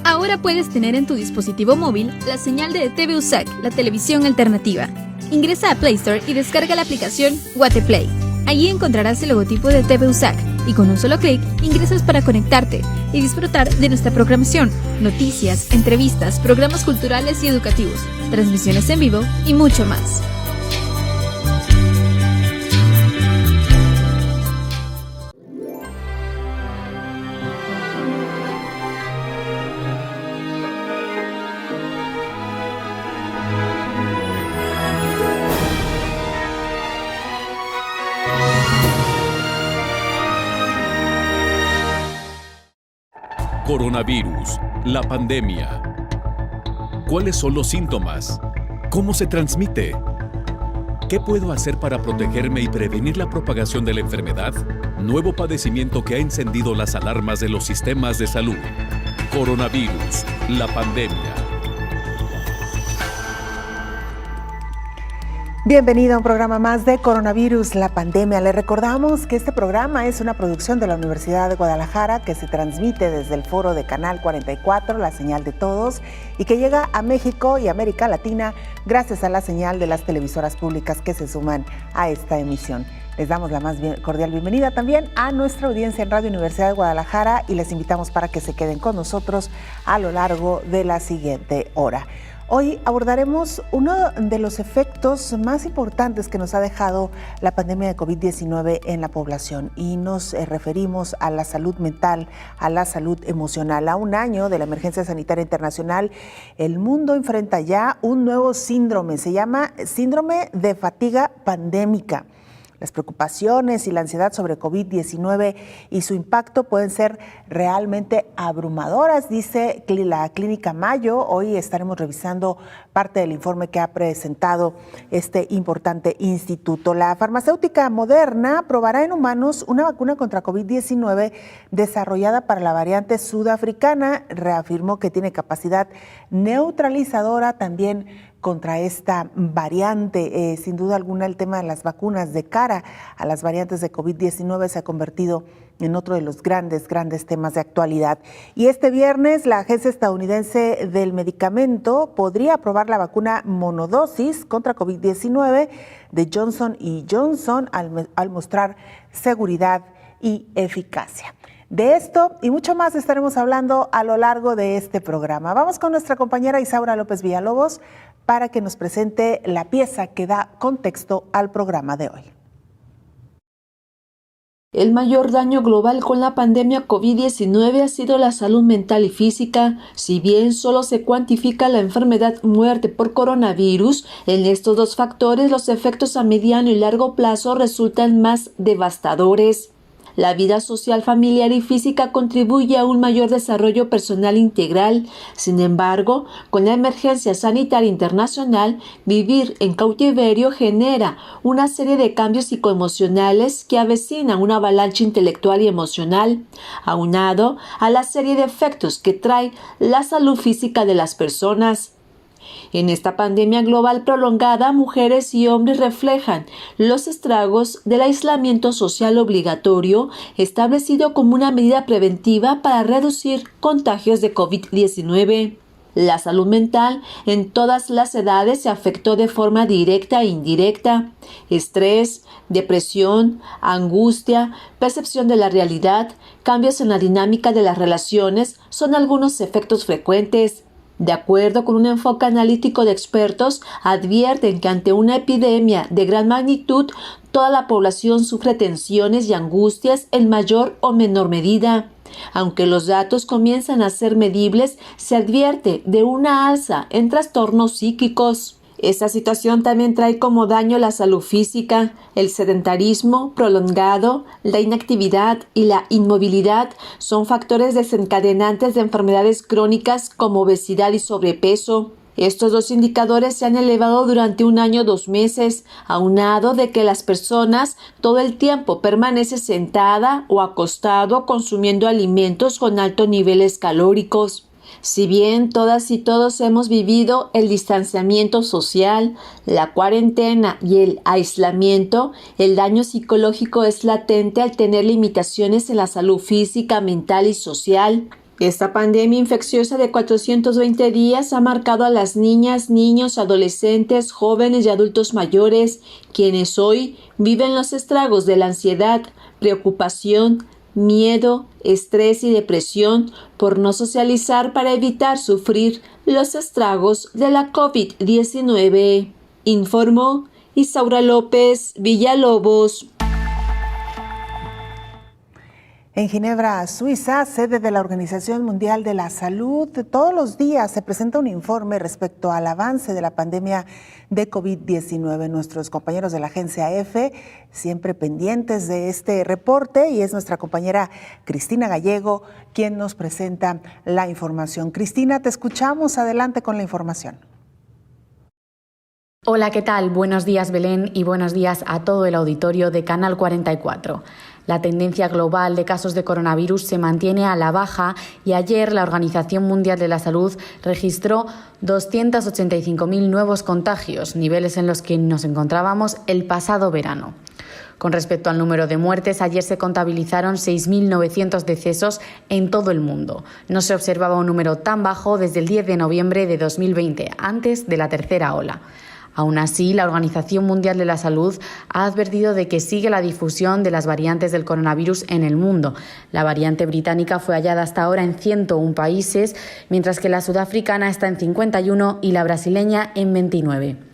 Ahora puedes tener en tu dispositivo móvil la señal de TV USAC, la televisión alternativa. Ingresa a Play Store y descarga la aplicación Guateplay. Allí encontrarás el logotipo de TV USAC y con un solo clic ingresas para conectarte y disfrutar de nuestra programación, noticias, entrevistas, programas culturales y educativos, transmisiones en vivo y mucho más. Coronavirus, la pandemia. ¿Cuáles son los síntomas? ¿Cómo se transmite? ¿Qué puedo hacer para protegerme y prevenir la propagación de la enfermedad? Nuevo padecimiento que ha encendido las alarmas de los sistemas de salud. Coronavirus, la pandemia. Bienvenido a un programa más de Coronavirus, la pandemia. Le recordamos que este programa es una producción de la Universidad de Guadalajara que se transmite desde el foro de Canal 44, la señal de todos, y que llega a México y América Latina gracias a la señal de las televisoras públicas que se suman a esta emisión. Les damos la más cordial bienvenida también a nuestra audiencia en Radio Universidad de Guadalajara y les invitamos para que se queden con nosotros a lo largo de la siguiente hora. Hoy abordaremos uno de los efectos más importantes que nos ha dejado la pandemia de COVID-19 en la población y nos referimos a la salud mental, a la salud emocional. A un año de la emergencia sanitaria internacional, el mundo enfrenta ya un nuevo síndrome, se llama síndrome de fatiga pandémica. Las preocupaciones y la ansiedad sobre COVID-19 y su impacto pueden ser realmente abrumadoras, dice la Clínica Mayo. Hoy estaremos revisando parte del informe que ha presentado este importante instituto. La farmacéutica Moderna probará en humanos una vacuna contra COVID-19 desarrollada para la variante sudafricana. Reafirmó que tiene capacidad neutralizadora también contra esta variante. Sin duda alguna, el tema de las vacunas de cara a las variantes de COVID-19 se ha convertido en otro de los grandes temas de actualidad. Y este viernes, la Agencia Estadounidense del Medicamento podría aprobar la vacuna monodosis contra COVID-19 de Johnson & Johnson al mostrar seguridad y eficacia. De esto y mucho más estaremos hablando a lo largo de este programa. Vamos con nuestra compañera Isaura López Villalobos para que nos presente la pieza que da contexto al programa de hoy. El mayor daño global con la pandemia COVID-19 ha sido la salud mental y física. Si bien solo se cuantifica la enfermedad muerte por coronavirus, en estos dos factores los efectos a mediano y largo plazo resultan más devastadores. La vida social, familiar y física contribuye a un mayor desarrollo personal integral. Sin embargo, con la emergencia sanitaria internacional, vivir en cautiverio genera una serie de cambios psicoemocionales que avecinan una avalancha intelectual y emocional, aunado a la serie de efectos que trae la salud física de las personas. En esta pandemia global prolongada, mujeres y hombres reflejan los estragos del aislamiento social obligatorio establecido como una medida preventiva para reducir contagios de COVID-19. La salud mental en todas las edades se afectó de forma directa e indirecta. Estrés, depresión, angustia, percepción de la realidad, cambios en la dinámica de las relaciones son algunos efectos frecuentes. De acuerdo con un enfoque analítico de expertos, advierten que ante una epidemia de gran magnitud, toda la población sufre tensiones y angustias en mayor o menor medida. Aunque los datos comienzan a ser medibles, se advierte de una alza en trastornos psíquicos. Esta situación también trae como daño la salud física. El sedentarismo prolongado, la inactividad y la inmovilidad son factores desencadenantes de enfermedades crónicas como obesidad y sobrepeso. Estos dos indicadores se han elevado durante un año o 2 meses, aunado de que las personas todo el tiempo permanecen sentada o acostado consumiendo alimentos con altos niveles calóricos. Si bien todas y todos hemos vivido el distanciamiento social, la cuarentena y el aislamiento, el daño psicológico es latente al tener limitaciones en la salud física, mental y social. Esta pandemia infecciosa de 420 días ha marcado a las niñas, niños, adolescentes, jóvenes y adultos mayores, quienes hoy viven los estragos de la ansiedad, preocupación, miedo, estrés y depresión por no socializar para evitar sufrir los estragos de la COVID-19. Informó Isaura López Villalobos. En Ginebra, Suiza, sede de la Organización Mundial de la Salud, todos los días se presenta un informe respecto al avance de la pandemia de COVID-19. Nuestros compañeros de la agencia EFE, siempre pendientes de este reporte, y es nuestra compañera Cristina Gallego quien nos presenta la información. Cristina, te escuchamos. Adelante con la información. Hola, ¿qué tal? Buenos días, Belén, y buenos días a todo el auditorio de Canal 44. La tendencia global de casos de coronavirus se mantiene a la baja y ayer la Organización Mundial de la Salud registró 285.000 nuevos contagios, niveles en los que nos encontrábamos el pasado verano. Con respecto al número de muertes, ayer se contabilizaron 6.900 decesos en todo el mundo. No se observaba un número tan bajo desde el 10 de noviembre de 2020, antes de la tercera ola. Aún así, la Organización Mundial de la Salud ha advertido de que sigue la difusión de las variantes del coronavirus en el mundo. La variante británica fue hallada hasta ahora en 101 países, mientras que la sudafricana está en 51 y la brasileña en 29.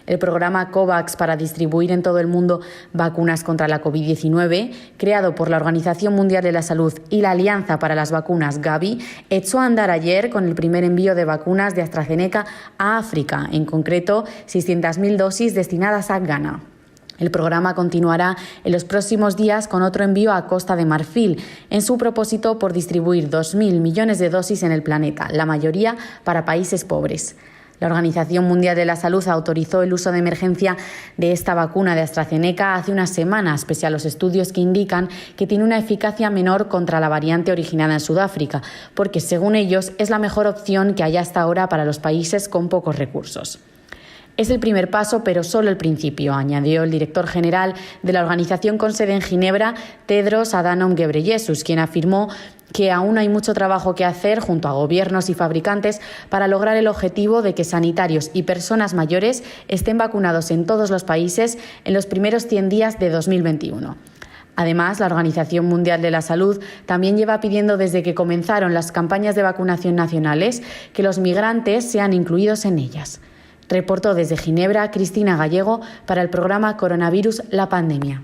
El programa COVAX para distribuir en todo el mundo vacunas contra la COVID-19, creado por la Organización Mundial de la Salud y la Alianza para las Vacunas Gavi, echó a andar ayer con el primer envío de vacunas de AstraZeneca a África, en concreto 600.000 dosis destinadas a Ghana. El programa continuará en los próximos días con otro envío a Costa de Marfil, en su propósito por distribuir 2.000 millones de dosis en el planeta, la mayoría para países pobres. La Organización Mundial de la Salud autorizó el uso de emergencia de esta vacuna de AstraZeneca hace unas semanas, pese a los estudios que indican que tiene una eficacia menor contra la variante originada en Sudáfrica, porque según ellos es la mejor opción que hay hasta ahora para los países con pocos recursos. Es el primer paso, pero solo el principio, añadió el director general de la organización con sede en Ginebra, Tedros Adhanom Ghebreyesus, quien afirmó que aún hay mucho trabajo que hacer junto a gobiernos y fabricantes para lograr el objetivo de que sanitarios y personas mayores estén vacunados en todos los países en los primeros 100 días de 2021. Además, la Organización Mundial de la Salud también lleva pidiendo desde que comenzaron las campañas de vacunación nacionales que los migrantes sean incluidos en ellas. Reportó desde Ginebra Cristina Gallego para el programa Coronavirus, la pandemia.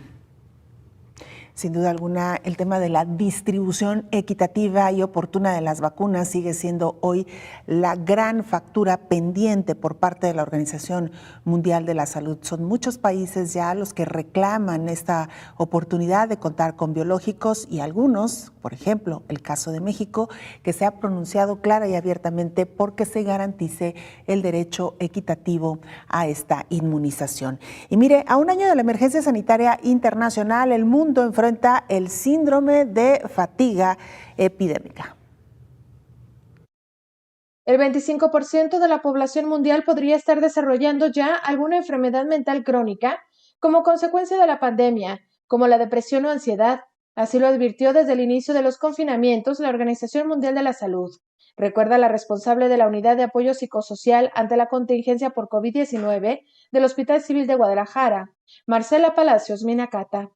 Sin duda alguna, el tema de la distribución equitativa y oportuna de las vacunas sigue siendo hoy la gran factura pendiente por parte de la Organización Mundial de la Salud. Son muchos países ya los que reclaman esta oportunidad de contar con biológicos y algunos, por ejemplo, el caso de México, que se ha pronunciado clara y abiertamente porque se garantice el derecho equitativo a esta inmunización. Y mire, a un año de la emergencia sanitaria internacional, el mundo enfrenta el síndrome de fatiga epidémica. El 25% de la población mundial podría estar desarrollando ya alguna enfermedad mental crónica como consecuencia de la pandemia, como la depresión o ansiedad. Así lo advirtió desde el inicio de los confinamientos la Organización Mundial de la Salud. Recuerda la responsable de la Unidad de Apoyo Psicosocial ante la contingencia por COVID-19 del Hospital Civil de Guadalajara, Marcela Palacios Minacata.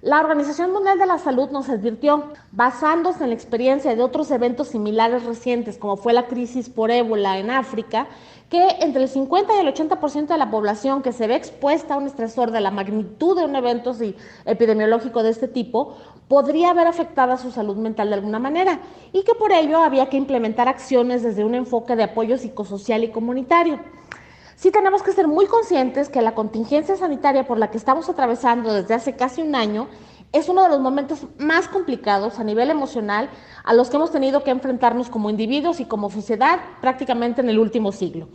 La Organización Mundial de la Salud nos advirtió, basándose en la experiencia de otros eventos similares recientes, como fue la crisis por ébola en África, que entre el 50 y el 80% de la población que se ve expuesta a un estresor de la magnitud de un evento epidemiológico de este tipo, podría ver afectada su salud mental de alguna manera, y que por ello había que implementar acciones desde un enfoque de apoyo psicosocial y comunitario. Sí tenemos que ser muy conscientes que la contingencia sanitaria por la que estamos atravesando desde hace casi un año es uno de los momentos más complicados a nivel emocional a los que hemos tenido que enfrentarnos como individuos y como sociedad prácticamente en el último siglo.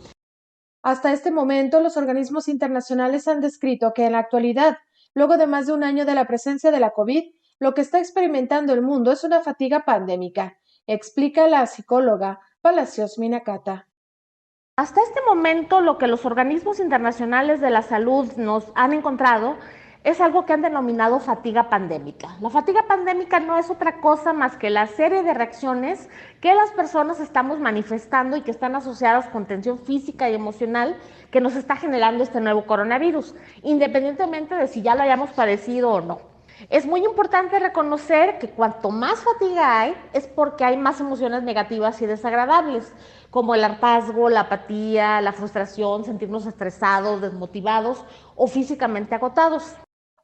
Hasta este momento, los organismos internacionales han descrito que en la actualidad, luego de más de un año de la presencia de la COVID, lo que está experimentando el mundo es una fatiga pandémica, explica la psicóloga Palacios Minacata. Hasta este momento, lo que los organismos internacionales de la salud nos han encontrado es algo que han denominado fatiga pandémica. La fatiga pandémica no es otra cosa más que la serie de reacciones que las personas estamos manifestando y que están asociadas con tensión física y emocional que nos está generando este nuevo coronavirus, independientemente de si ya lo hayamos padecido o no. Es muy importante reconocer que cuanto más fatiga hay, es porque hay más emociones negativas y desagradables, como el hartazgo, la apatía, la frustración, sentirnos estresados, desmotivados o físicamente agotados.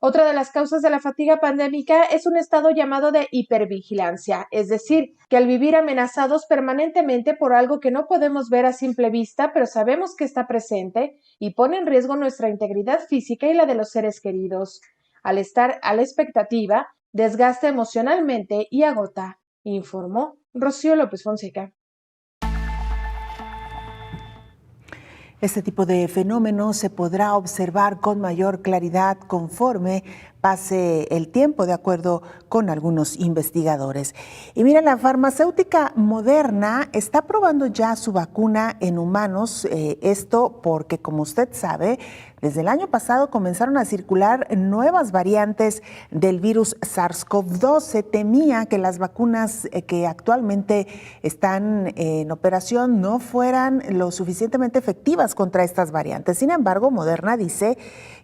Otra de las causas de la fatiga pandémica es un estado llamado de hipervigilancia, es decir, que al vivir amenazados permanentemente por algo que no podemos ver a simple vista, pero sabemos que está presente y pone en riesgo nuestra integridad física y la de los seres queridos. Al estar a la expectativa, desgasta emocionalmente y agota, informó Rocío López Fonseca. Este tipo de fenómenos se podrá observar con mayor claridad conforme pase el tiempo, de acuerdo con algunos investigadores. Y mira, la farmacéutica Moderna está probando ya su vacuna en humanos, esto porque, como usted sabe, desde el año pasado comenzaron a circular nuevas variantes del virus SARS-CoV-2. Se temía que las vacunas que actualmente están en operación no fueran lo suficientemente efectivas contra estas variantes. Sin embargo, Moderna dice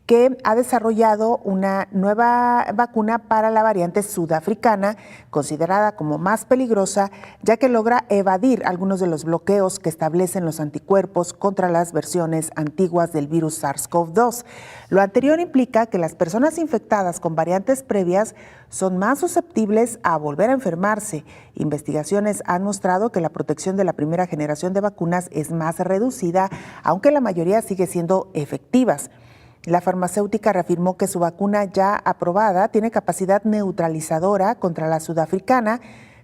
que ha desarrollado una nueva vacuna para la variante sudafricana, considerada como más peligrosa, ya que logra evadir algunos de los bloqueos que establecen los anticuerpos contra las versiones antiguas del virus SARS-CoV-2. Lo anterior implica que las personas infectadas con variantes previas son más susceptibles a volver a enfermarse. Investigaciones han mostrado que la protección de la primera generación de vacunas es más reducida, aunque la mayoría sigue siendo efectivas. La farmacéutica reafirmó que su vacuna ya aprobada tiene capacidad neutralizadora contra la sudafricana,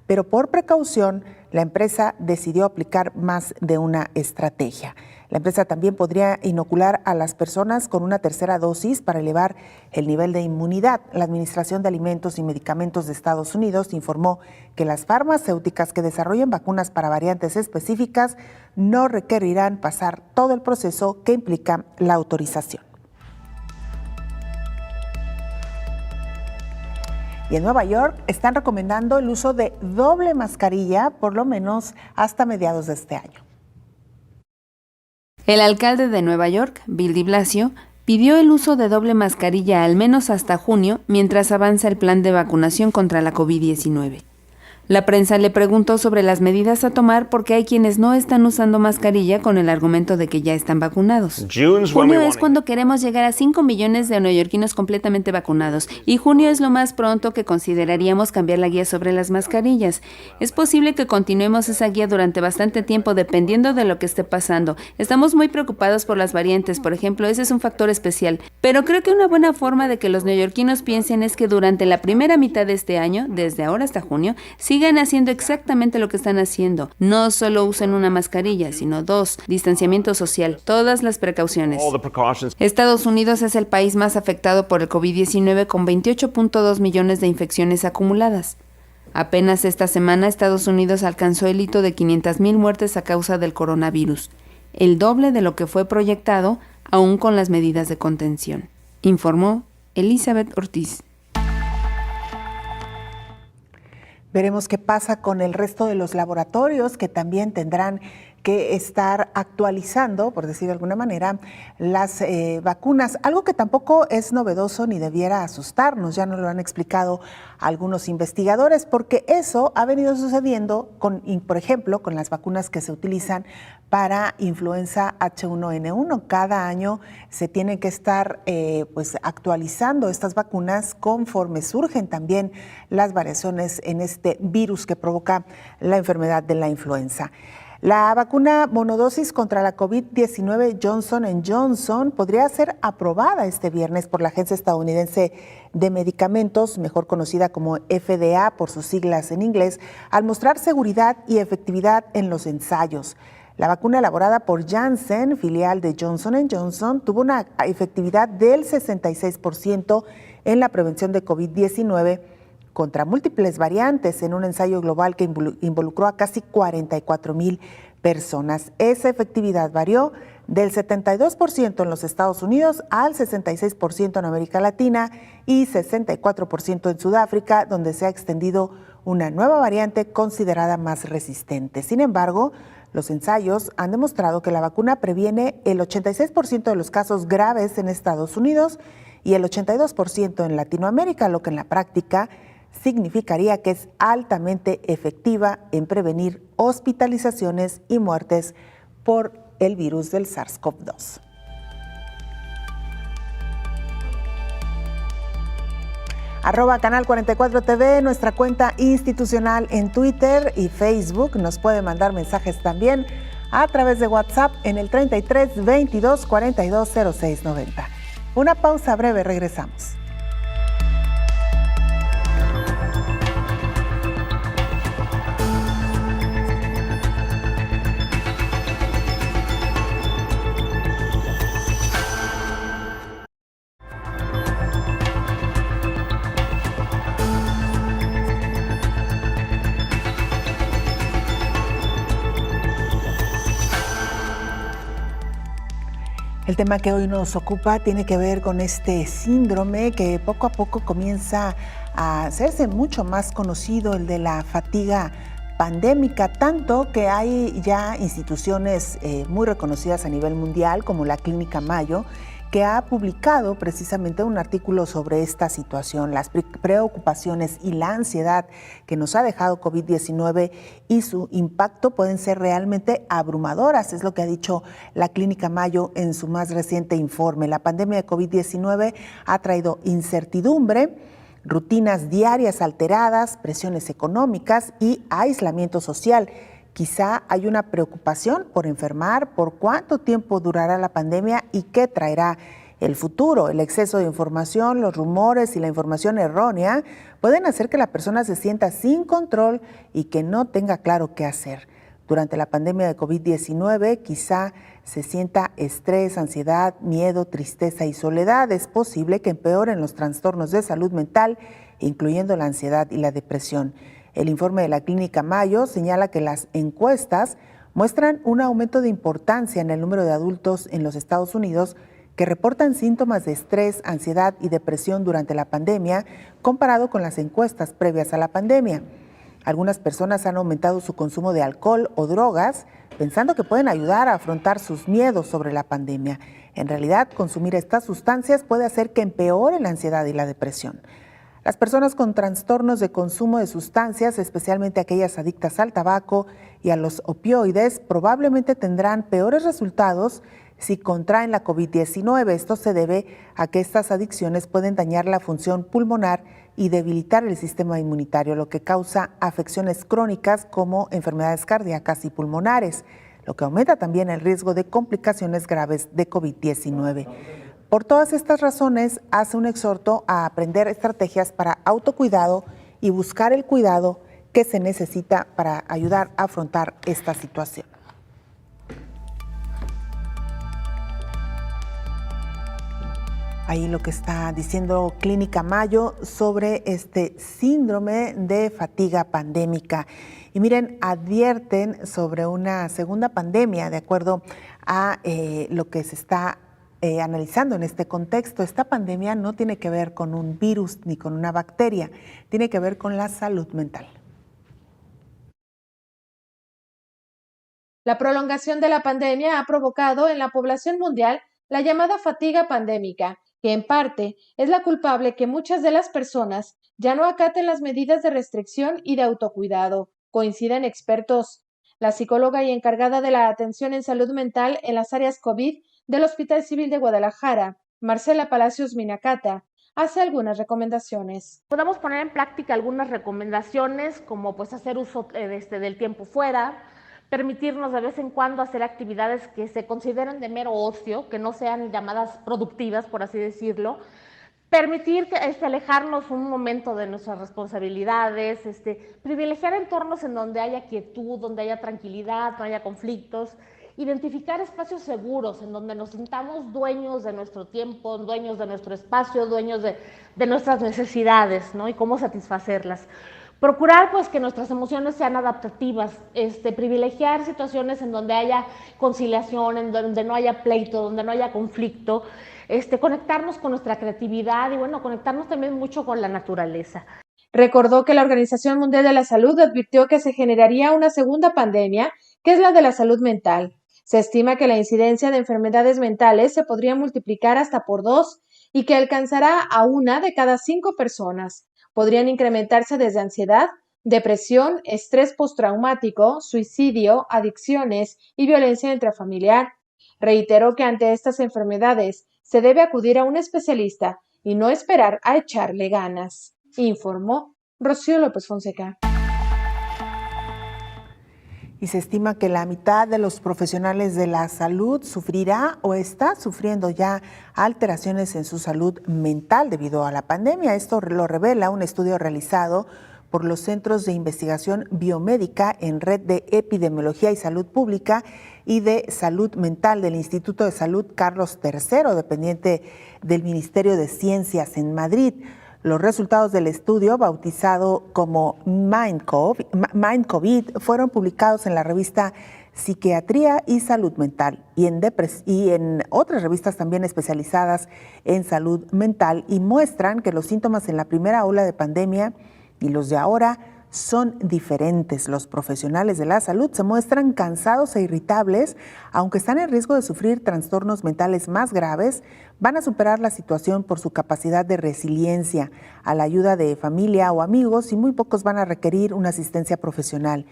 pero por precaución la empresa decidió aplicar más de una estrategia. La empresa también podría inocular a las personas con una tercera dosis para elevar el nivel de inmunidad. La Administración de Alimentos y Medicamentos de Estados Unidos informó que las farmacéuticas que desarrollen vacunas para variantes específicas no requerirán pasar todo el proceso que implica la autorización. Y en Nueva York están recomendando el uso de doble mascarilla, por lo menos hasta mediados de este año. El alcalde de Nueva York, Bill de Blasio, pidió el uso de doble mascarilla al menos hasta junio mientras avanza el plan de vacunación contra la COVID-19. La prensa le preguntó sobre las medidas a tomar porque hay quienes no están usando mascarilla con el argumento de que ya están vacunados. Junio es cuando queremos llegar a 5 millones de neoyorquinos completamente vacunados y junio es lo más pronto que consideraríamos cambiar la guía sobre las mascarillas. Es posible que continuemos esa guía durante bastante tiempo dependiendo de lo que esté pasando. Estamos muy preocupados por las variantes, por ejemplo, ese es un factor especial. Pero creo que una buena forma de que los neoyorquinos piensen es que durante la primera mitad de este año, desde ahora hasta junio, sigan haciendo exactamente lo que están haciendo. No solo usen una mascarilla, sino 2, distanciamiento social, todas las precauciones. Estados Unidos es el país más afectado por el COVID-19 con 28.2 millones de infecciones acumuladas. Apenas esta semana Estados Unidos alcanzó el hito de 500,000 muertes a causa del coronavirus, el doble de lo que fue proyectado, aún con las medidas de contención, informó Elizabeth Ortiz. Veremos qué pasa con el resto de los laboratorios que también tendrán que estar actualizando, por decir de alguna manera, las vacunas. Algo que tampoco es novedoso ni debiera asustarnos, ya nos lo han explicado algunos investigadores, porque eso ha venido sucediendo, por ejemplo, con las vacunas que se utilizan para influenza H1N1. Cada año se tienen que estar actualizando estas vacunas conforme surgen también las variaciones en este virus que provoca la enfermedad de la influenza. La vacuna monodosis contra la COVID-19 Johnson & Johnson podría ser aprobada este viernes por la Agencia Estadounidense de Medicamentos, mejor conocida como FDA por sus siglas en inglés, al mostrar seguridad y efectividad en los ensayos. La vacuna elaborada por Janssen, filial de Johnson & Johnson, tuvo una efectividad del 66% en la prevención de COVID-19 contra múltiples variantes en un ensayo global que involucró a casi 44,000 personas. Esa efectividad varió del 72% en los Estados Unidos al 66% en América Latina y 64% en Sudáfrica, donde se ha extendido una nueva variante considerada más resistente. Sin embargo, los ensayos han demostrado que la vacuna previene el 86% de los casos graves en Estados Unidos y el 82% en Latinoamérica, lo que en la práctica significaría que es altamente efectiva en prevenir hospitalizaciones y muertes por el virus del SARS-CoV-2. @Canal 44 TV, nuestra cuenta institucional en Twitter y Facebook. Nos puede mandar mensajes también a través de WhatsApp en el 33 22 42 06 90. Una pausa breve, regresamos. El tema que hoy nos ocupa tiene que ver con este síndrome que poco a poco comienza a hacerse mucho más conocido, el de la fatiga pandémica, tanto que hay ya instituciones muy reconocidas a nivel mundial, como la Clínica Mayo, que ha publicado precisamente un artículo sobre esta situación, las preocupaciones y la ansiedad que nos ha dejado COVID-19 y su impacto pueden ser realmente abrumadoras, es lo que ha dicho la Clínica Mayo en su más reciente informe. La pandemia de COVID-19 ha traído incertidumbre, rutinas diarias alteradas, presiones económicas y aislamiento social. Quizá hay una preocupación por enfermar, por cuánto tiempo durará la pandemia y qué traerá el futuro. El exceso de información, los rumores y la información errónea pueden hacer que la persona se sienta sin control y que no tenga claro qué hacer. Durante la pandemia de COVID-19 quizá se sienta estrés, ansiedad, miedo, tristeza y soledad. Es posible que empeoren los trastornos de salud mental, incluyendo la ansiedad y la depresión. El informe de la Clínica Mayo señala que las encuestas muestran un aumento de importancia en el número de adultos en los Estados Unidos que reportan síntomas de estrés, ansiedad y depresión durante la pandemia, comparado con las encuestas previas a la pandemia. Algunas personas han aumentado su consumo de alcohol o drogas, pensando que pueden ayudar a afrontar sus miedos sobre la pandemia. En realidad, consumir estas sustancias puede hacer que empeore la ansiedad y la depresión. Las personas con trastornos de consumo de sustancias, especialmente aquellas adictas al tabaco y a los opioides, probablemente tendrán peores resultados si contraen la COVID-19. Esto se debe a que estas adicciones pueden dañar la función pulmonar y debilitar el sistema inmunitario, lo que causa afecciones crónicas como enfermedades cardíacas y pulmonares, lo que aumenta también el riesgo de complicaciones graves de COVID-19. Por todas estas razones, hace un exhorto a aprender estrategias para autocuidado y buscar el cuidado que se necesita para ayudar a afrontar esta situación. Ahí lo que está diciendo Clínica Mayo sobre este síndrome de fatiga pandémica. Y miren, advierten sobre una segunda pandemia, de acuerdo a lo que se está analizando en este contexto. Esta pandemia no tiene que ver con un virus ni con una bacteria, tiene que ver con la salud mental. La prolongación de la pandemia ha provocado en la población mundial la llamada fatiga pandémica, que en parte es la culpable que muchas de las personas ya no acaten las medidas de restricción y de autocuidado, coinciden expertos. La psicóloga y encargada de la atención en salud mental en las áreas COVID del Hospital Civil de Guadalajara, Marcela Palacios Minacata, hace algunas recomendaciones. Podemos poner en práctica algunas recomendaciones, como pues hacer uso del tiempo fuera, permitirnos de vez en cuando hacer actividades que se consideren de mero ocio, que no sean llamadas productivas, por así decirlo, permitir alejarnos un momento de nuestras responsabilidades, privilegiar entornos en donde haya quietud, donde haya tranquilidad, no haya conflictos, identificar espacios seguros en donde nos sintamos dueños de nuestro tiempo, dueños de nuestro espacio, dueños de nuestras necesidades, ¿no? Y cómo satisfacerlas. Procurar pues que nuestras emociones sean adaptativas, privilegiar situaciones en donde haya conciliación, en donde no haya pleito, donde no haya conflicto, conectarnos con nuestra creatividad y bueno, conectarnos también mucho con la naturaleza. Recordó que la Organización Mundial de la Salud advirtió que se generaría una segunda pandemia, que es la de la salud mental. Se estima que la incidencia de enfermedades mentales se podría multiplicar hasta por 2 y que alcanzará a 1 de cada 5 personas. Podrían incrementarse desde ansiedad, depresión, estrés postraumático, suicidio, adicciones y violencia intrafamiliar. Reiteró que ante estas enfermedades se debe acudir a un especialista y no esperar a echarle ganas. Informó Rocío López Fonseca. Y se estima que la mitad de los profesionales de la salud sufrirá o está sufriendo ya alteraciones en su salud mental debido a la pandemia. Esto lo revela un estudio realizado por los Centros de Investigación Biomédica en Red de Epidemiología y Salud Pública y de Salud Mental del Instituto de Salud Carlos III, dependiente del Ministerio de Ciencias en Madrid. Los resultados del estudio, bautizado como MindCovid, fueron publicados en la revista Psiquiatría y Salud Mental y en otras revistas también especializadas en salud mental, y muestran que los síntomas en la primera ola de pandemia y los de ahora son diferentes. Los profesionales de la salud se muestran cansados e irritables, aunque están en riesgo de sufrir trastornos mentales más graves. Van a superar la situación por su capacidad de resiliencia, a la ayuda de familia o amigos, y muy pocos van a requerir una asistencia profesional.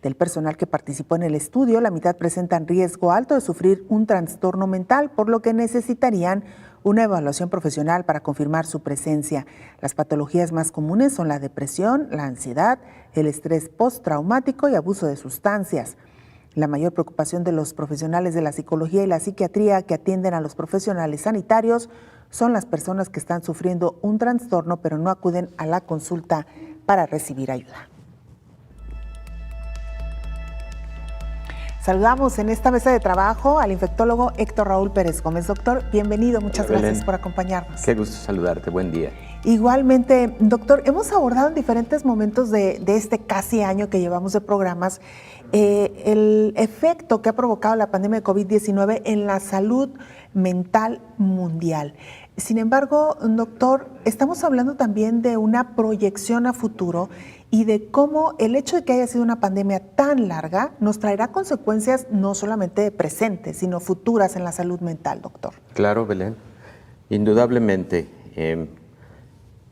Del personal que participó en el estudio, la mitad presentan riesgo alto de sufrir un trastorno mental, por lo que necesitarían una evaluación profesional para confirmar su presencia. Las patologías más comunes son la depresión, la ansiedad, el estrés postraumático y abuso de sustancias. La mayor preocupación de los profesionales de la psicología y la psiquiatría que atienden a los profesionales sanitarios son las personas que están sufriendo un trastorno pero no acuden a la consulta para recibir ayuda. Saludamos en esta mesa de trabajo al infectólogo Héctor Raúl Pérez Gómez. Doctor, bienvenido, muchas gracias por acompañarnos. Qué gusto saludarte, buen día. Igualmente, doctor, hemos abordado en diferentes momentos de este casi año que llevamos de programas el efecto que ha provocado la pandemia de COVID-19 en la salud mental mundial. Sin embargo, doctor, estamos hablando también de una proyección a futuro y de cómo el hecho de que haya sido una pandemia tan larga nos traerá consecuencias no solamente presentes, sino futuras en la salud mental, doctor. Claro, Belén. Indudablemente,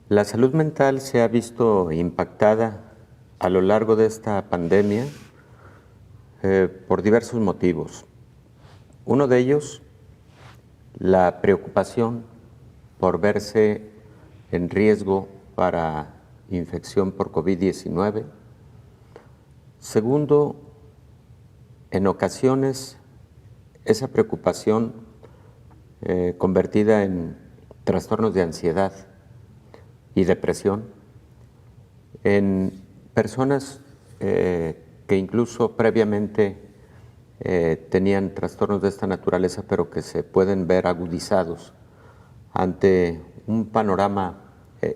la salud mental se ha visto impactada a lo largo de esta pandemia por diversos motivos. Uno de ellos, la preocupación por verse en riesgo para infección por COVID-19. Segundo, en ocasiones esa preocupación convertida en trastornos de ansiedad y depresión en personas que incluso previamente tenían trastornos de esta naturaleza, pero que se pueden ver agudizados ante un panorama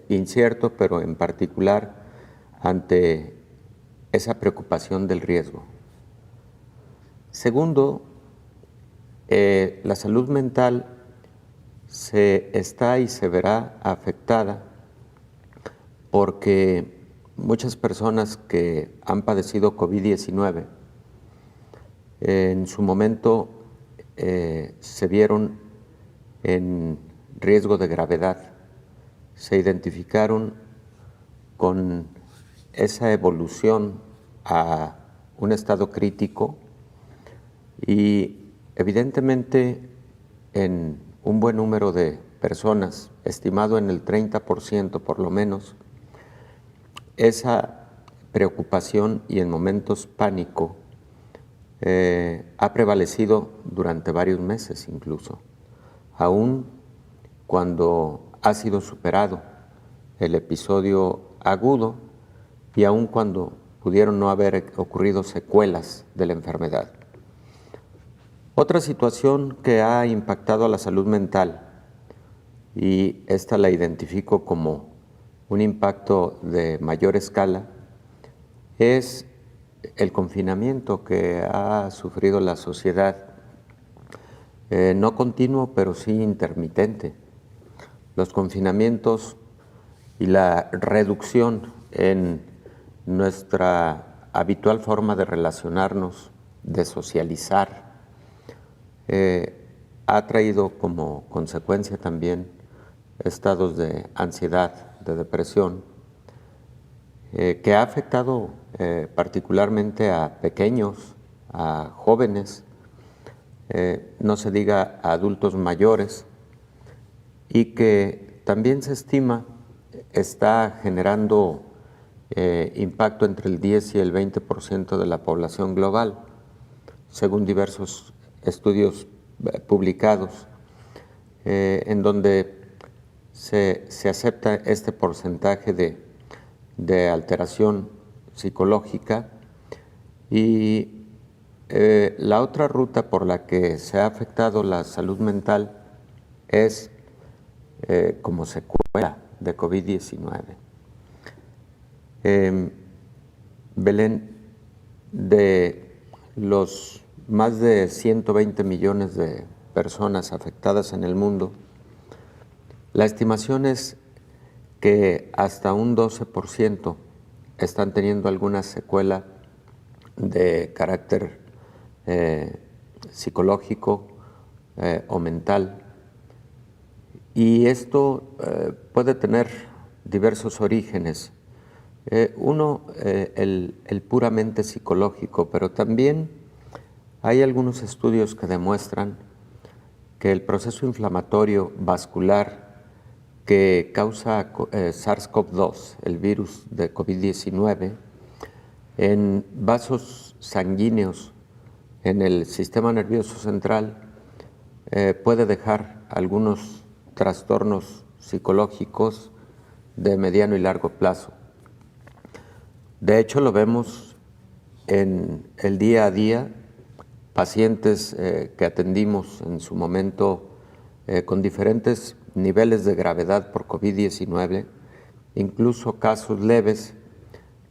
incierto, pero en particular ante esa preocupación del riesgo. Segundo, la salud mental se está y se verá afectada porque muchas personas que han padecido COVID-19 en su momento se vieron en riesgo de gravedad, se identificaron con esa evolución a un estado crítico y evidentemente en un buen número de personas, estimado en el 30% por lo menos, esa preocupación y en momentos pánico ha prevalecido durante varios meses incluso, aún cuando ha sido superado el episodio agudo y aun cuando pudieron no haber ocurrido secuelas de la enfermedad. Otra situación que ha impactado a la salud mental, y esta la identifico como un impacto de mayor escala, es el confinamiento que ha sufrido la sociedad, no continuo, pero sí intermitente. Los confinamientos y la reducción en nuestra habitual forma de relacionarnos, de socializar, ha traído como consecuencia también estados de ansiedad, de depresión, que ha afectado particularmente a pequeños, a jóvenes, no se diga a adultos mayores, y que también se estima está generando impacto entre el 10 y el 20% de la población global, según diversos estudios publicados, en donde se acepta este porcentaje de alteración psicológica. Y la otra ruta por la que se ha afectado la salud mental es como secuela de COVID-19. Belén, de los más de 120 millones de personas afectadas en el mundo, la estimación es que hasta un 12% están teniendo alguna secuela de carácter psicológico o mental. Y esto puede tener diversos orígenes. Uno, el puramente psicológico, pero también hay algunos estudios que demuestran que el proceso inflamatorio vascular que causa SARS-CoV-2, el virus de COVID-19, en vasos sanguíneos en el sistema nervioso central puede dejar algunos trastornos psicológicos de mediano y largo plazo. De hecho, lo vemos en el día a día, pacientes que atendimos en su momento con diferentes niveles de gravedad por COVID-19, incluso casos leves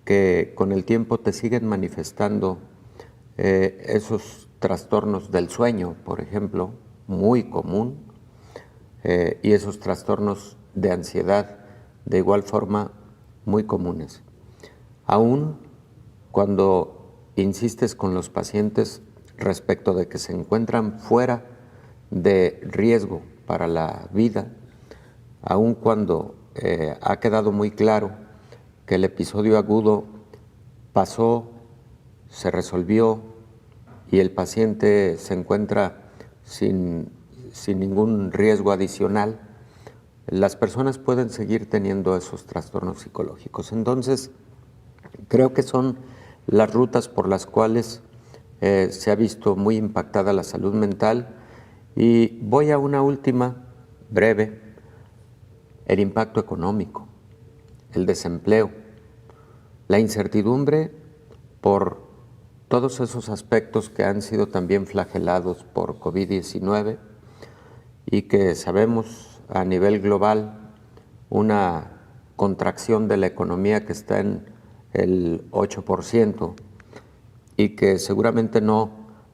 que con el tiempo te siguen manifestando esos trastornos del sueño, por ejemplo, muy común, y esos trastornos de ansiedad de igual forma muy comunes. Aún cuando insistes con los pacientes respecto de que se encuentran fuera de riesgo para la vida, aun cuando ha quedado muy claro que el episodio agudo pasó, se resolvió y el paciente se encuentra sin ningún riesgo adicional, las personas pueden seguir teniendo esos trastornos psicológicos. Entonces, creo que son las rutas por las cuales se ha visto muy impactada la salud mental. Y voy a una última, breve, el impacto económico, el desempleo, la incertidumbre por todos esos aspectos que han sido también flagelados por COVID-19 y que sabemos a nivel global una contracción de la economía que está en el 8% y que seguramente no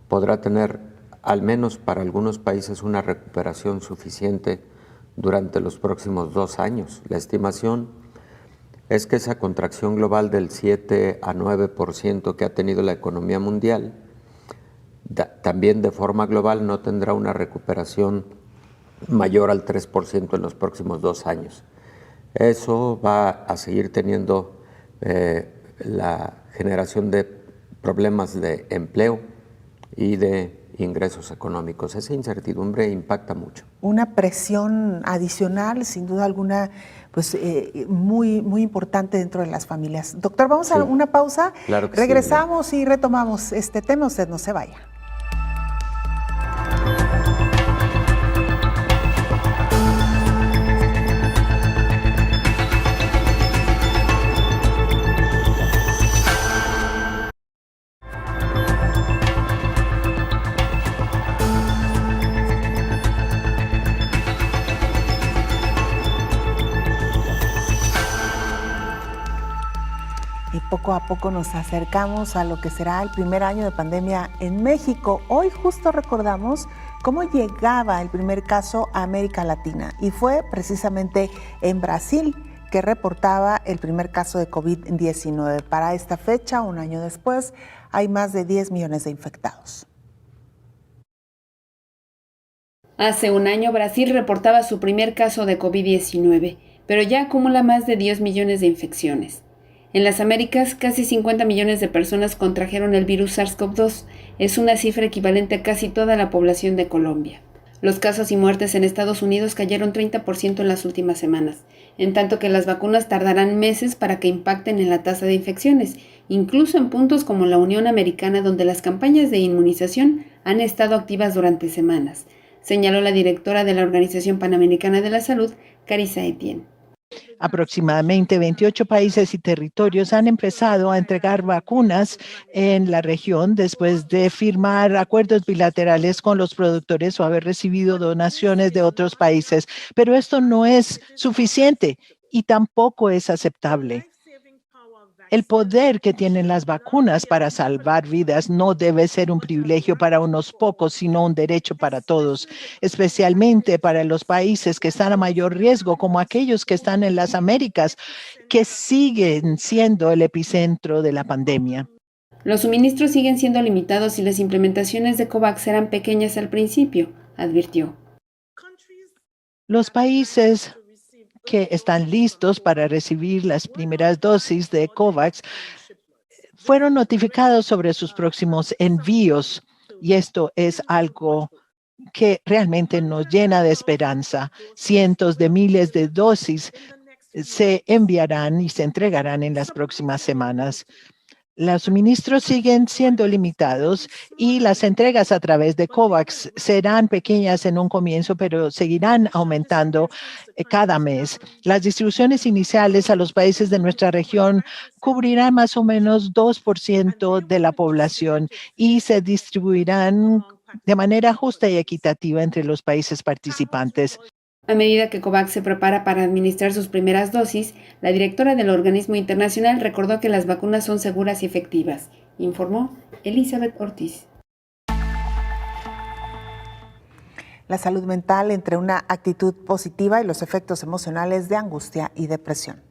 podrá tener, al menos para algunos países, una recuperación suficiente durante los próximos 2 años. La estimación es que esa contracción global del 7 a 9% que ha tenido la economía mundial, también de forma global no tendrá una recuperación mayor al 3% en los próximos 2 años. Eso va a seguir teniendo la generación de problemas de empleo y de ingresos económicos. Esa incertidumbre impacta mucho. Una presión adicional, sin duda alguna, pues muy importante dentro de las familias. Doctor, vamos a una pausa. Claro que regresamos y retomamos este tema. Usted no se vaya. poco a poco nos acercamos a lo que será el primer año de pandemia en México. Hoy justo recordamos cómo llegaba el primer caso a América Latina y fue precisamente en Brasil que reportaba el primer caso de COVID-19. Para esta fecha, un año después, hay más de 10 millones de infectados. Hace un año Brasil reportaba su primer caso de COVID-19, pero ya acumula más de 10 millones de infecciones. En las Américas, casi 50 millones de personas contrajeron el virus SARS-CoV-2. Es una cifra equivalente a casi toda la población de Colombia. Los casos y muertes en Estados Unidos cayeron 30% en las últimas semanas, en tanto que las vacunas tardarán meses para que impacten en la tasa de infecciones, incluso en puntos como la Unión Americana, donde las campañas de inmunización han estado activas durante semanas, señaló la directora de la Organización Panamericana de la Salud, Carissa Etienne. Aproximadamente 28 países y territorios han empezado a entregar vacunas en la región después de firmar acuerdos bilaterales con los productores o haber recibido donaciones de otros países. Pero esto no es suficiente y tampoco es aceptable. El poder que tienen las vacunas para salvar vidas no debe ser un privilegio para unos pocos, sino un derecho para todos, especialmente para los países que están a mayor riesgo, como aquellos que están en las Américas, que siguen siendo el epicentro de la pandemia. Los suministros siguen siendo limitados y las implementaciones de COVAX serán pequeñas al principio, advirtió. Los países que están listos para recibir las primeras dosis de COVAX fueron notificados sobre sus próximos envíos y esto es algo que realmente nos llena de esperanza. Cientos de miles de dosis se enviarán y se entregarán en las próximas semanas. Los suministros siguen siendo limitados y las entregas a través de COVAX serán pequeñas en un comienzo, pero seguirán aumentando cada mes. Las distribuciones iniciales a los países de nuestra región cubrirán más o menos 2% de la población y se distribuirán de manera justa y equitativa entre los países participantes. A medida que COVAX se prepara para administrar sus primeras dosis, la directora del organismo internacional recordó que las vacunas son seguras y efectivas, informó Elizabeth Ortiz. La salud mental entre una actitud positiva y los efectos emocionales de angustia y depresión.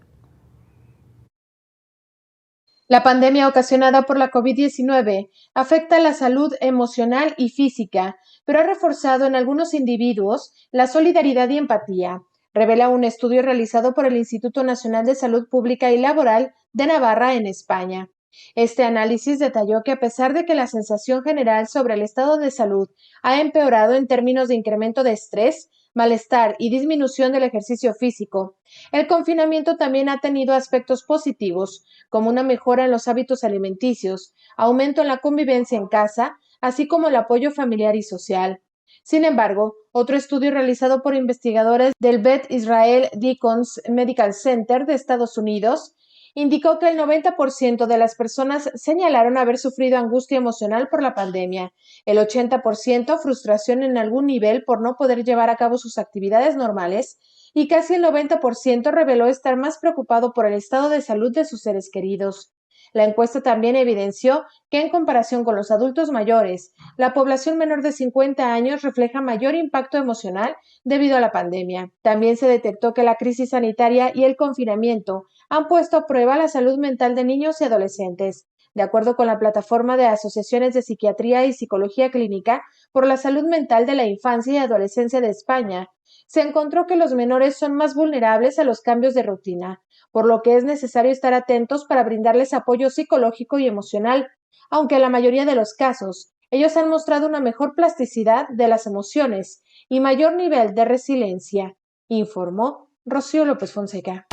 La pandemia ocasionada por la COVID-19 afecta la salud emocional y física, pero ha reforzado en algunos individuos la solidaridad y empatía, revela un estudio realizado por el Instituto Nacional de Salud Pública y Laboral de Navarra, en España. Este análisis detalló que a pesar de que la sensación general sobre el estado de salud ha empeorado en términos de incremento de estrés, malestar y disminución del ejercicio físico, el confinamiento también ha tenido aspectos positivos, como una mejora en los hábitos alimenticios, aumento en la convivencia en casa, así como el apoyo familiar y social. Sin embargo, otro estudio realizado por investigadores del Beth Israel Deacons Medical Center de Estados Unidos indicó que el 90% de las personas señalaron haber sufrido angustia emocional por la pandemia, el 80% frustración en algún nivel por no poder llevar a cabo sus actividades normales y casi el 90% reveló estar más preocupado por el estado de salud de sus seres queridos. La encuesta también evidenció que en comparación con los adultos mayores, la población menor de 50 años refleja mayor impacto emocional debido a la pandemia. También se detectó que la crisis sanitaria y el confinamiento han puesto a prueba la salud mental de niños y adolescentes. De acuerdo con la plataforma de asociaciones de psiquiatría y psicología clínica por la salud mental de la infancia y adolescencia de España, se encontró que los menores son más vulnerables a los cambios de rutina, por lo que es necesario estar atentos para brindarles apoyo psicológico y emocional, aunque en la mayoría de los casos, ellos han mostrado una mejor plasticidad de las emociones y mayor nivel de resiliencia, informó Rocío López Fonseca.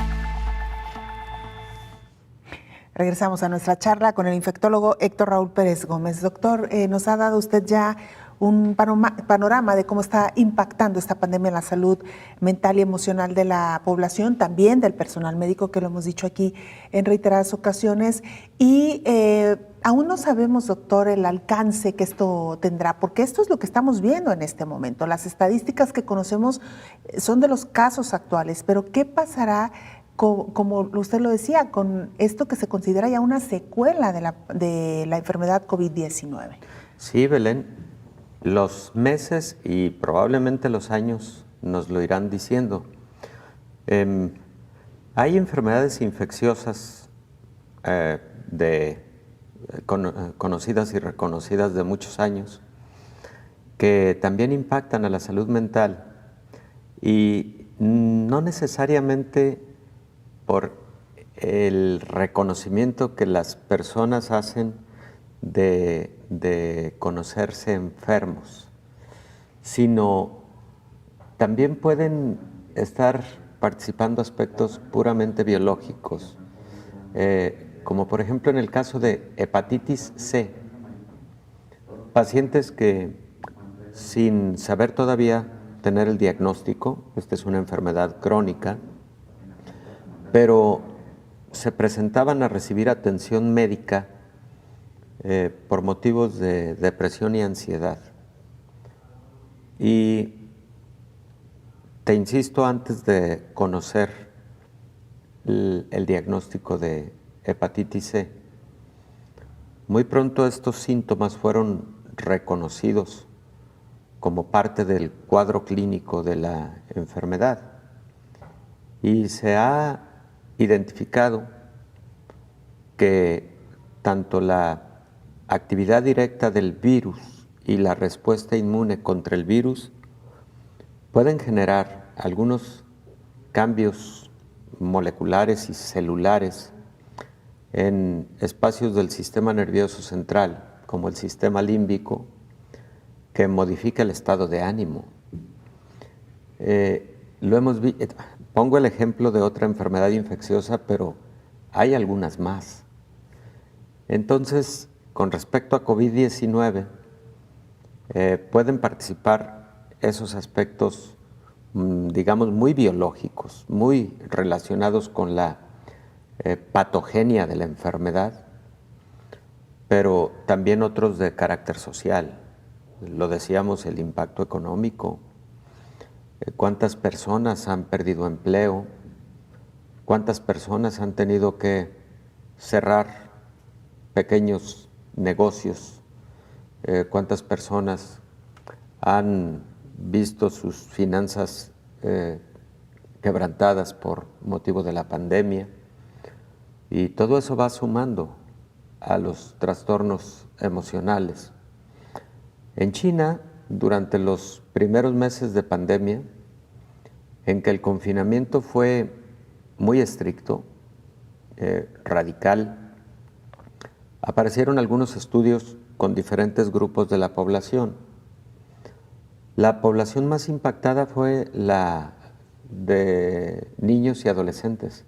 Regresamos a nuestra charla con el infectólogo Héctor Raúl Pérez Gómez. Doctor, nos ha dado usted ya un panorama de cómo está impactando esta pandemia en la salud mental y emocional de la población, también del personal médico, que lo hemos dicho aquí en reiteradas ocasiones. Y aún no sabemos, doctor, el alcance que esto tendrá, porque esto es lo que estamos viendo en este momento. Las estadísticas que conocemos son de los casos actuales, pero ¿qué pasará como usted lo decía, con esto que se considera ya una secuela de la enfermedad COVID-19. Sí, Belén, los meses y probablemente los años nos lo irán diciendo. Hay enfermedades infecciosas conocidas y reconocidas de muchos años que también impactan a la salud mental y no necesariamente por el reconocimiento que las personas hacen de conocerse enfermos, sino también pueden estar participando aspectos puramente biológicos, como por ejemplo en el caso de hepatitis C, pacientes que sin saber todavía tener el diagnóstico, esta es una enfermedad crónica, pero se presentaban a recibir atención médica por motivos de depresión y ansiedad. Y te insisto, antes de conocer el diagnóstico de hepatitis C, muy pronto estos síntomas fueron reconocidos como parte del cuadro clínico de la enfermedad y se ha identificado que tanto la actividad directa del virus y la respuesta inmune contra el virus pueden generar algunos cambios moleculares y celulares en espacios del sistema nervioso central, como el sistema límbico, que modifica el estado de ánimo. Pongo el ejemplo de otra enfermedad infecciosa, pero hay algunas más. Entonces, con respecto a COVID-19, pueden participar esos aspectos, digamos, muy biológicos, muy relacionados con la patogenia de la enfermedad, pero también otros de carácter social. Lo decíamos, el impacto económico, cuántas personas han perdido empleo, cuántas personas han tenido que cerrar pequeños negocios, cuántas personas han visto sus finanzas quebrantadas por motivo de la pandemia, y todo eso va sumando a los trastornos emocionales. En China, durante los primeros meses de pandemia, en que el confinamiento fue muy estricto, radical, aparecieron algunos estudios con diferentes grupos de la población. La población más impactada fue la de niños y adolescentes,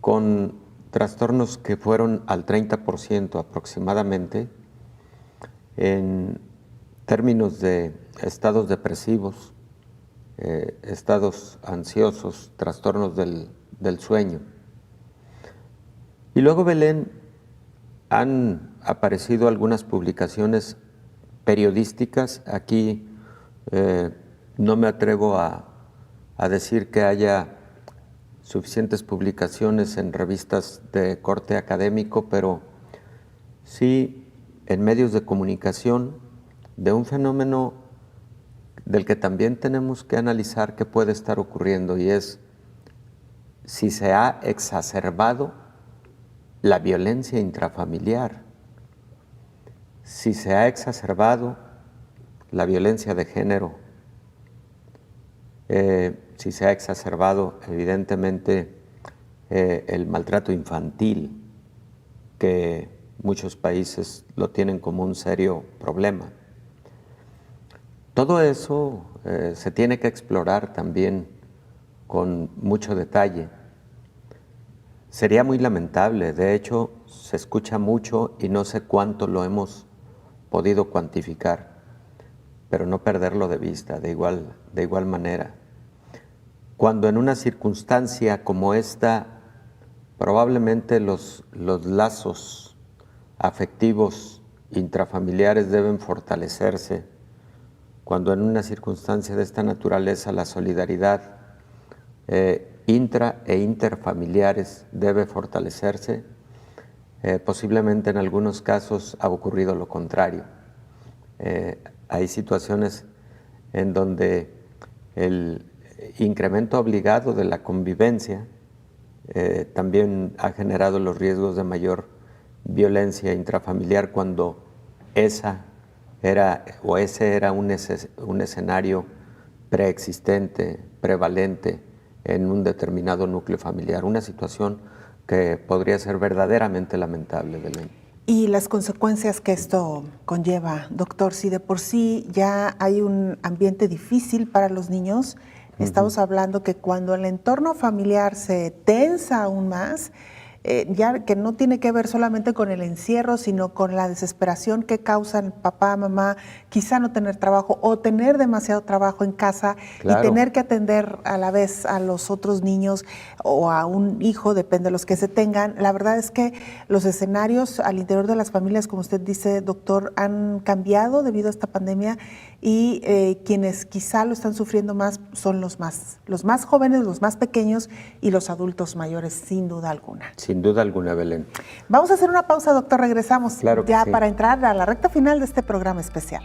con trastornos que fueron al 30% aproximadamente, en términos de estados depresivos, estados ansiosos, trastornos del sueño. Y luego, Belén, han aparecido algunas publicaciones periodísticas. Aquí no me atrevo a decir que haya suficientes publicaciones en revistas de corte académico, pero sí en medios de comunicación de un fenómeno del que también tenemos que analizar qué puede estar ocurriendo, y es si se ha exacerbado la violencia intrafamiliar, si se ha exacerbado la violencia de género, si se ha exacerbado evidentemente el maltrato infantil, que muchos países lo tienen como un serio problema. Todo eso se tiene que explorar también con mucho detalle. Sería muy lamentable, de hecho se escucha mucho y no sé cuánto lo hemos podido cuantificar, pero no perderlo de vista de igual manera. Cuando en una circunstancia como esta, probablemente los lazos afectivos intrafamiliares deben fortalecerse, cuando en una circunstancia de esta naturaleza la solidaridad intra e interfamiliares debe fortalecerse. Posiblemente en algunos casos ha ocurrido lo contrario. Hay situaciones en donde el incremento obligado de la convivencia también ha generado los riesgos de mayor violencia intrafamiliar cuando ese era un escenario preexistente, prevalente en un determinado núcleo familiar, una situación que podría ser verdaderamente lamentable, Belén. Y las consecuencias que esto conlleva, doctor, si de por sí ya hay un ambiente difícil para los niños, estamos hablando que cuando el entorno familiar se tensa aún más, ya que no tiene que ver solamente con el encierro, sino con la desesperación que causan papá, mamá, quizá no tener trabajo o tener demasiado trabajo en casa, claro, y tener que atender a la vez a los otros niños o a un hijo, depende de los que se tengan. La verdad es que los escenarios al interior de las familias, como usted dice, doctor, han cambiado debido a esta pandemia y quienes quizá lo están sufriendo más son los más jóvenes, los más pequeños y los adultos mayores, sin duda alguna. Sin duda alguna, Belén. Vamos a hacer una pausa, doctor. Regresamos claro ya sí, para entrar a la recta final de este programa especial.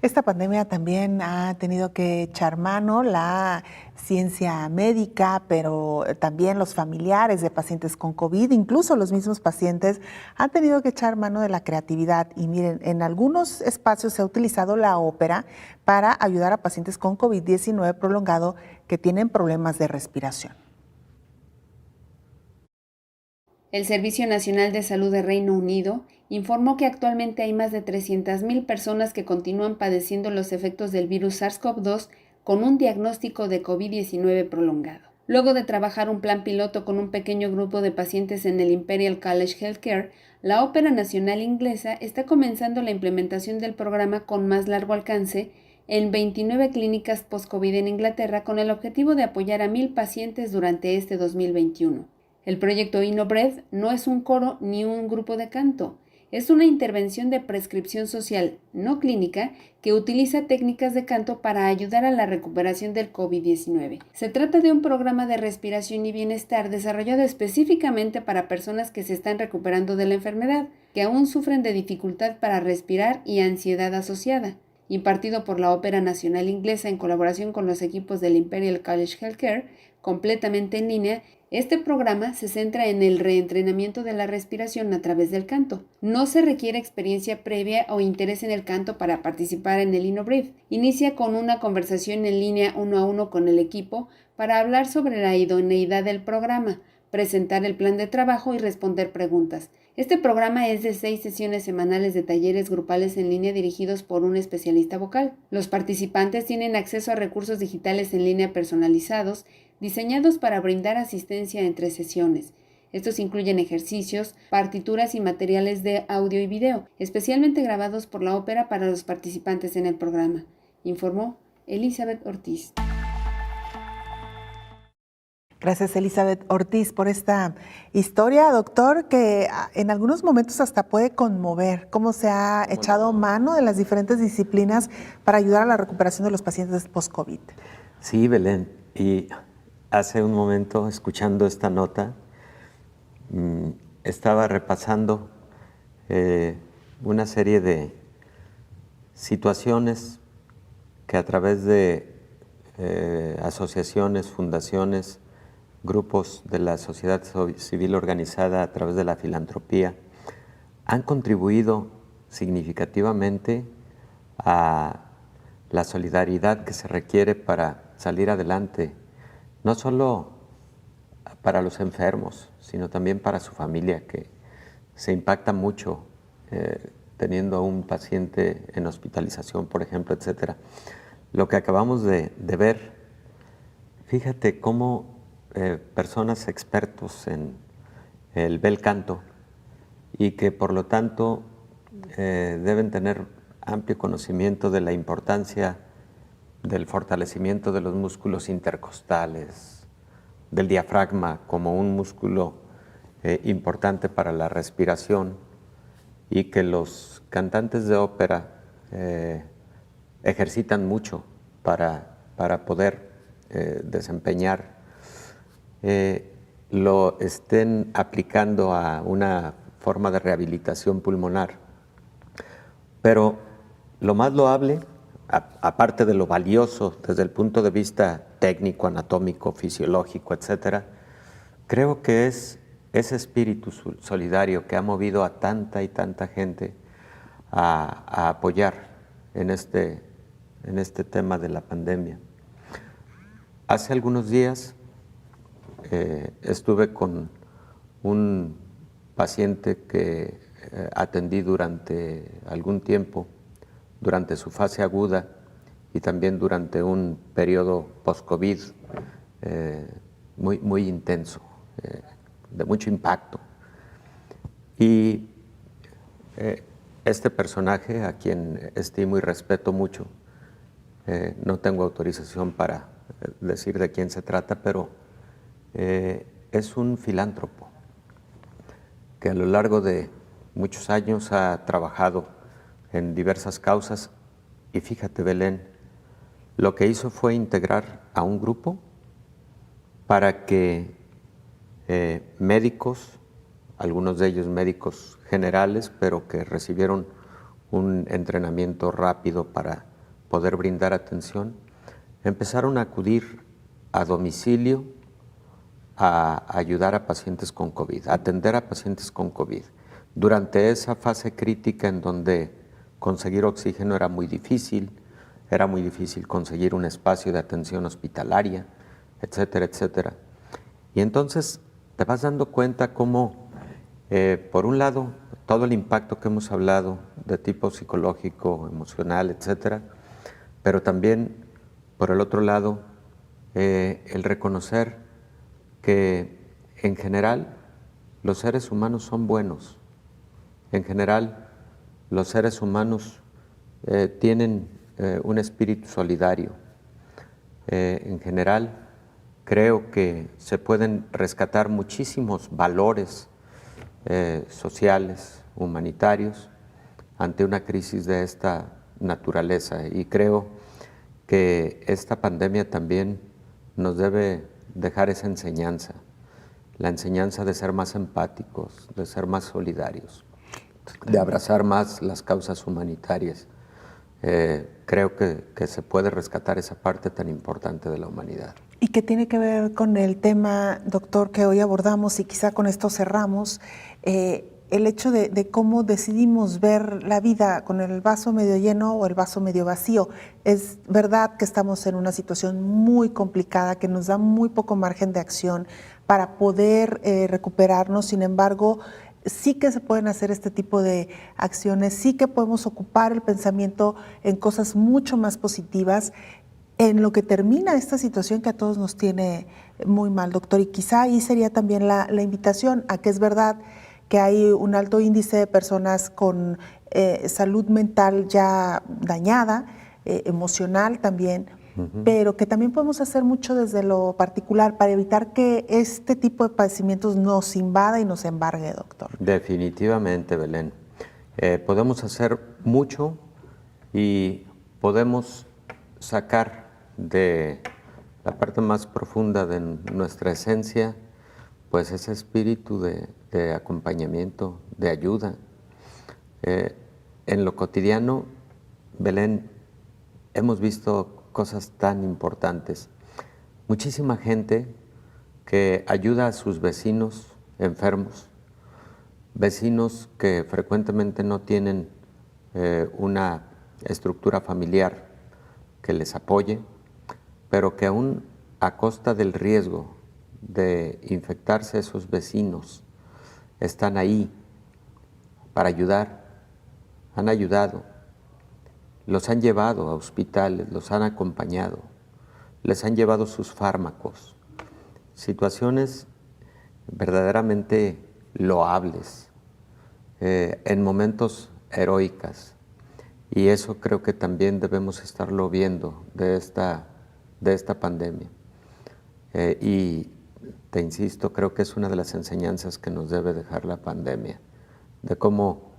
Esta pandemia también ha tenido que echar mano la ciencia médica, pero también los familiares de pacientes con COVID, incluso los mismos pacientes, han tenido que echar mano de la creatividad. Y miren, en algunos espacios se ha utilizado la ópera para ayudar a pacientes con COVID-19 prolongado que tienen problemas de respiración. El Servicio Nacional de Salud de Reino Unido informó que actualmente hay más de 300,000 personas que continúan padeciendo los efectos del virus SARS-CoV-2 con un diagnóstico de COVID-19 prolongado. Luego de trabajar un plan piloto con un pequeño grupo de pacientes en el Imperial College Healthcare, la Ópera Nacional Inglesa está comenzando la implementación del programa con más largo alcance en 29 clínicas post-COVID en Inglaterra con el objetivo de apoyar a 1,000 pacientes durante este 2021. El proyecto InnoBreath no es un coro ni un grupo de canto, es una intervención de prescripción social no clínica que utiliza técnicas de canto para ayudar a la recuperación del COVID-19. Se trata de un programa de respiración y bienestar desarrollado específicamente para personas que se están recuperando de la enfermedad, que aún sufren de dificultad para respirar y ansiedad asociada. Impartido por la Ópera Nacional Inglesa en colaboración con los equipos del Imperial College Healthcare, completamente en línea, este programa se centra en el reentrenamiento de la respiración a través del canto. No se requiere experiencia previa o interés en el canto para participar en el InnoBreath. Inicia con una conversación en línea 1 a 1 con el equipo para hablar sobre la idoneidad del programa, presentar el plan de trabajo y responder preguntas. Este programa es de 6 sesiones semanales de talleres grupales en línea dirigidos por un especialista vocal. Los participantes tienen acceso a recursos digitales en línea personalizados, diseñados para brindar asistencia entre sesiones. Estos incluyen ejercicios, partituras y materiales de audio y video, especialmente grabados por la ópera para los participantes en el programa, informó Elizabeth Ortiz. Gracias, Elizabeth Ortiz, por esta historia, doctor, que en algunos momentos hasta puede conmover cómo se ha echado mano de las diferentes disciplinas para ayudar a la recuperación de los pacientes post-COVID. Sí, Belén, y hace un momento, escuchando esta nota, estaba repasando una serie de situaciones que a través de asociaciones, fundaciones, grupos de la sociedad civil organizada a través de la filantropía, han contribuido significativamente a la solidaridad que se requiere para salir adelante, no solo para los enfermos, sino también para su familia, que se impacta mucho teniendo a un paciente en hospitalización, por ejemplo, etcétera. Lo que acabamos de ver, fíjate cómo personas expertos en el bel canto, y que por lo tanto deben tener amplio conocimiento de la importancia del fortalecimiento de los músculos intercostales, del diafragma como un músculo importante para la respiración, y que los cantantes de ópera ejercitan mucho para poder desempeñar, lo estén aplicando a una forma de rehabilitación pulmonar. Pero lo más loable, aparte de lo valioso desde el punto de vista técnico, anatómico, fisiológico, etcétera, creo que es ese espíritu solidario que ha movido a tanta y tanta gente a apoyar en este tema de la pandemia. Hace algunos días estuve con un paciente que atendí durante algún tiempo, durante su fase aguda y también durante un periodo post-COVID muy intenso, de mucho impacto. Y este personaje, a quien estimo y respeto mucho, no tengo autorización para decir de quién se trata, pero es un filántropo que a lo largo de muchos años ha trabajado en diversas causas, y fíjate, Belén, lo que hizo fue integrar a un grupo para que médicos, algunos de ellos médicos generales, pero que recibieron un entrenamiento rápido para poder brindar atención, empezaron a acudir a domicilio a ayudar a pacientes con COVID, a atender a pacientes con COVID. Durante esa fase crítica en donde conseguir oxígeno era muy difícil conseguir un espacio de atención hospitalaria, etcétera, etcétera. Y entonces te vas dando cuenta cómo, por un lado, todo el impacto que hemos hablado de tipo psicológico, emocional, etcétera, pero también, por el otro lado, el reconocer que en general los seres humanos son buenos. En general, los seres humanos tienen un espíritu solidario. En general, creo que se pueden rescatar muchísimos valores sociales, humanitarios, ante una crisis de esta naturaleza. Y creo que esta pandemia también nos debe dejar esa enseñanza, la enseñanza de ser más empáticos, de ser más solidarios, de abrazar más las causas humanitarias. Creo que se puede rescatar esa parte tan importante de la humanidad. Y que tiene que ver con el tema, doctor, que hoy abordamos, y quizá con esto cerramos, el hecho de cómo decidimos ver la vida, con el vaso medio lleno o el vaso medio vacío. Es verdad que estamos en una situación muy complicada, que nos da muy poco margen de acción para poder recuperarnos. Sin embargo, sí que se pueden hacer este tipo de acciones, sí que podemos ocupar el pensamiento en cosas mucho más positivas, en lo que termina esta situación que a todos nos tiene muy mal, doctor. Y quizá ahí sería también la invitación a que es verdad que hay un alto índice de personas con salud mental ya dañada, emocional también, pero que también podemos hacer mucho desde lo particular para evitar que este tipo de padecimientos nos invada y nos embargue, doctor. Definitivamente, Belén. Podemos hacer mucho y podemos sacar de la parte más profunda de nuestra esencia, pues ese espíritu de acompañamiento, de ayuda. En lo cotidiano, Belén, hemos visto cosas tan importantes. Muchísima gente que ayuda a sus vecinos enfermos, vecinos que frecuentemente no tienen una estructura familiar que les apoye, pero que aún a costa del riesgo de infectarse esos vecinos, están ahí para ayudar, han ayudado, los han llevado a hospitales, los han acompañado, les han llevado sus fármacos. Situaciones verdaderamente loables, en momentos heroicas. Y eso creo que también debemos estarlo viendo de esta pandemia. Y te insisto, creo que es una de las enseñanzas que nos debe dejar la pandemia, de cómo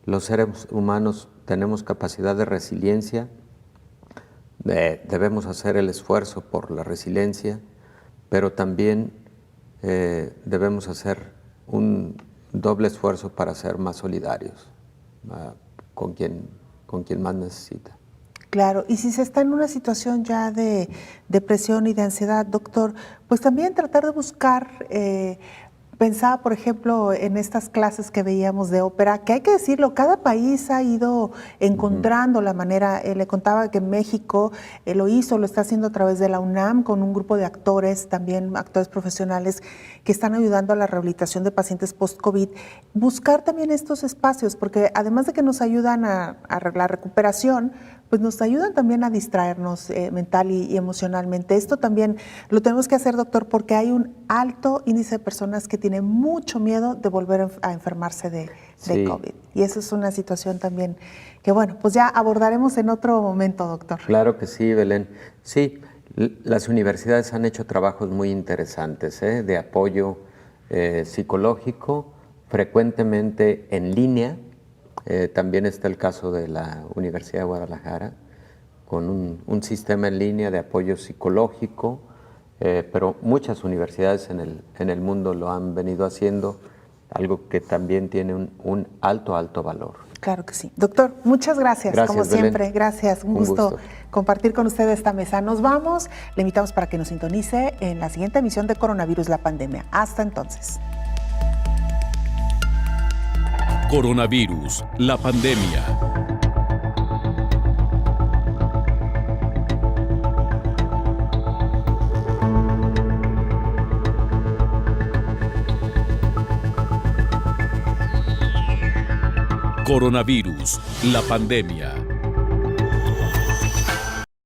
los seres humanos tenemos capacidad de resiliencia, debemos hacer el esfuerzo por la resiliencia, pero también debemos hacer un doble esfuerzo para ser más solidarios con quien más necesita. Claro, y si se está en una situación ya de depresión y de ansiedad, doctor, pues también tratar de buscar, pensaba por ejemplo en estas clases que veíamos de ópera, que hay que decirlo, cada país ha ido encontrando la manera, le contaba que México lo está haciendo a través de la UNAM con un grupo de actores, también actores profesionales que están ayudando a la rehabilitación de pacientes post-COVID, buscar también estos espacios, porque además de que nos ayudan a la recuperación, pues nos ayudan también a distraernos mental y emocionalmente. Esto también lo tenemos que hacer, doctor, porque hay un alto índice de personas que tienen mucho miedo de volver a enfermarse de COVID. Y eso es una situación también que, bueno, pues ya abordaremos en otro momento, doctor. Claro que sí, Belén. Sí, las universidades han hecho trabajos muy interesantes de apoyo psicológico, frecuentemente en línea. También está el caso de la Universidad de Guadalajara, con un sistema en línea de apoyo psicológico, pero muchas universidades en el mundo lo han venido haciendo, algo que también tiene un alto valor. Claro que sí. Doctor, muchas gracias como Belén. siempre. Gracias, un gusto compartir con usted esta mesa. Nos vamos, le invitamos para que nos sintonice en la siguiente emisión de Coronavirus, la pandemia. Hasta entonces. Coronavirus, la pandemia. Coronavirus, la pandemia.